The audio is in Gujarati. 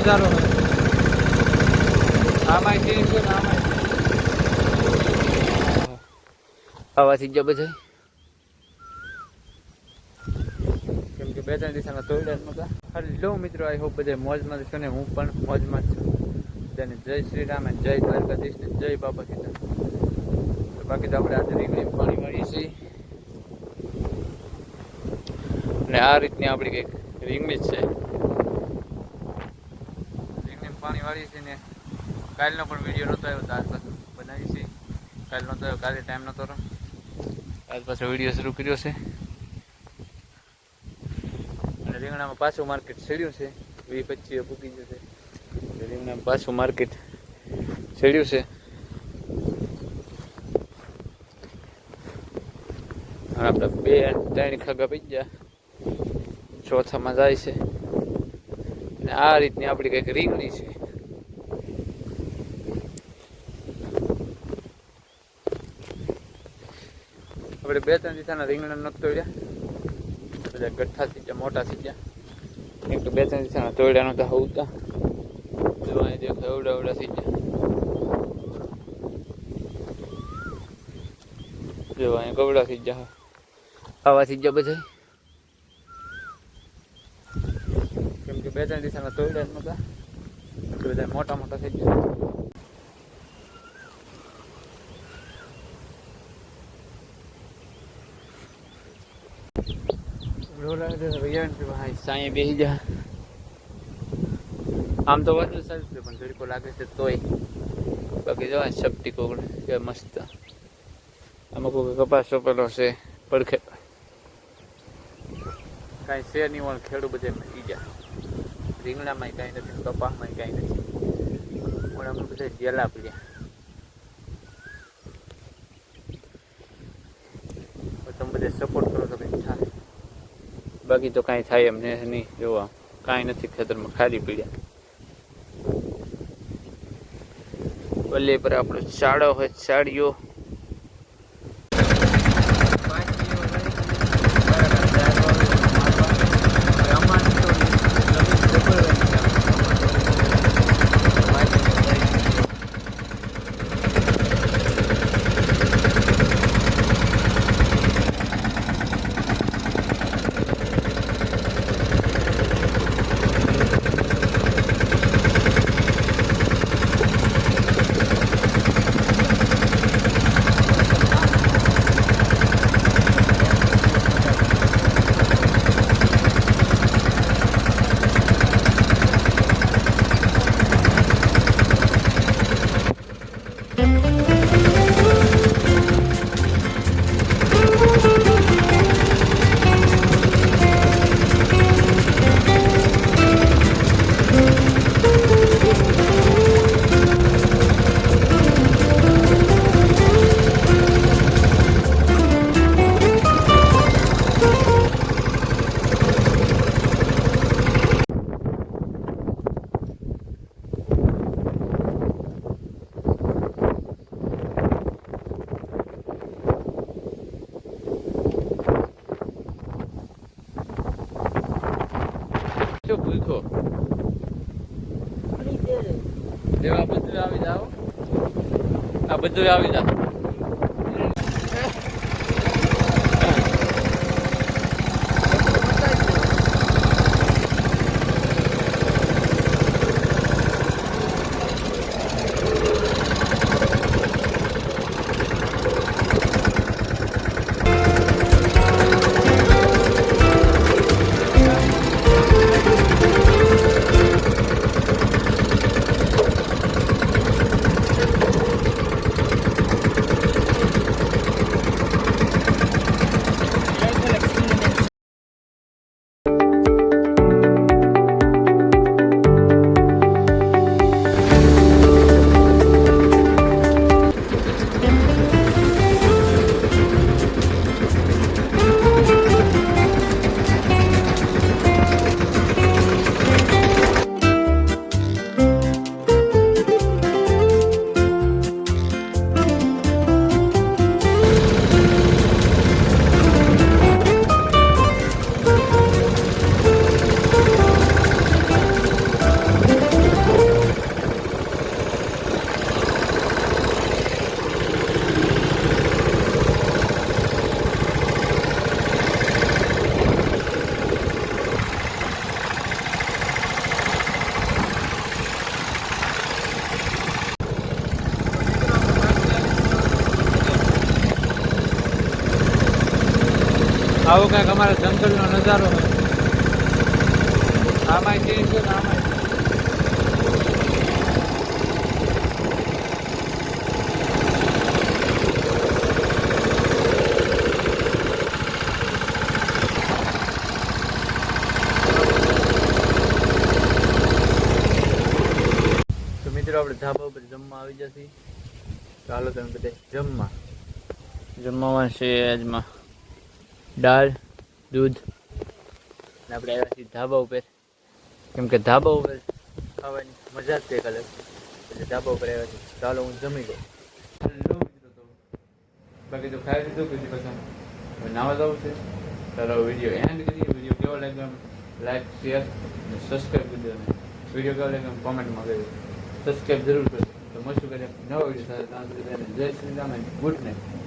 નજારો હોય. આમાં છે ને આમાં આવાથી જ બધા કેમ કે બે ત્રણ દિવસના તોડ્યા નહોતા. હેલો મિત્રો, આઈ હોપ બધા મોજમાં છો ને હું પણ મોજમાં જ છું. બધાને જય શ્રી રામ અને જય દ્વારકાધીશ ને જય બાપા સીતા. તો બાકી તો આપણે આજે રીંગણી પાણી વાળીએ છીએ અને આ રીતની આપણી કંઈક રીંગણી જ છે. રીંગણી પાણી વાળીએ છીએ ને કાલનો પણ વિડીયો નહોતો આવ્યો તો આજ પાછું બનાવી છે. કાલ નહોતો આવ્યો, કાલે ટાઈમ નહોતો રહ્યો, આજ પાછો વિડીયો શરૂ કર્યો છે. અને રીંગણામાં પાછું માર્કેટ છેડ્યું છે, 20-25 પૂકી જશે. રીંગણામાં પાછું માર્કેટ છેડ્યું છે. આપણે 2-3 ખાગા પી ગયા, ચોથામાં જાય છે. અને આ રીતની આપણી કંઈક રીંગણી છે. આપણે 2-3 દિવસના રીંગણા નથી તોડ્યા, બધા ગઠ્ઠા થઈ ગયા, મોટા થઈ ગયા. કેમ કે 2-3 દિવસના તોડ્યા નહોતા હોતા. જોવા દેખાય એવડા એવડા થઈ ગયા. જોવા અહીંયા કવડા થઈ ગયા, આવા થઈ ગયા બધા. કેમ કે 2-3 દિવસના તોડ્યા નહોતા, બધા મોટા મોટા થઈ ગયા. સાંઈ બેસી જા. આમ તો વધુ સારું છે પણ તડકો લાગે છે તોય. બાકી જો શક્તિ કોકડ કે મસ્ત. આમાં કોઈ કપાસ સોંપેલો છે પડખે, કાંઈ છે નહીં. ઓળ ખેડૂ બધે મચી ગયા. રીંગણામાં કાંઈ નથી, કપાસમાં કાંઈ નથી. પણ અમે બધા જેલા પડ્યા. તમે બધે સપોર્ટ કરો તો કંઈક થાય, બાકી તો કાંઈ થાય એમ નહીં. જોવા કાંઈ નથી, ખેતરમાં ખાલી પીડ્યા. બલ્લે પર આપણો ચાળો હોય, ચાળીઓ ભૂખો દેવા બધું આવી જાઓ. આ બધું આવી જાઓ. આવો કાંઈક અમારા જંગલનો નજારો હોય. આમાંય સિંહ છે ને આમાંય. તો મિત્રો આપણે ધાબા ઉપર જમવા આવી જશે. ચાલો તમે બધા જમવામાં છે આજમાં દાળ દૂધ. આપણે આવ્યા છીએ ધાબા ઉપર, કેમ કે ધાબા ઉપર ખાવાની મજા જ કંઈક અલગ. એટલે ધાબા ઉપર આવ્યા છીએ. ચાલો હું જમી લઉં. હેલો મિત્રો, તો બાકી તો ખાઈ લીધું પછી હવે નાવા જવું છે. ચાલો વિડીયો એન્ડ કરીએ. વિડીયો કેવો લાગ્યો લાઈક શેર અને સબસ્ક્રાઈબ કરી દેજો. વિડીયો કેવો લાગ્યો કોમેન્ટમાં કહી સબસ્ક્રાઈબ જરૂર કરજો. તો મસ્ત કરે નવો વિડીયો સાથે. જય શ્રી રામ, ગુડ નાઇટ.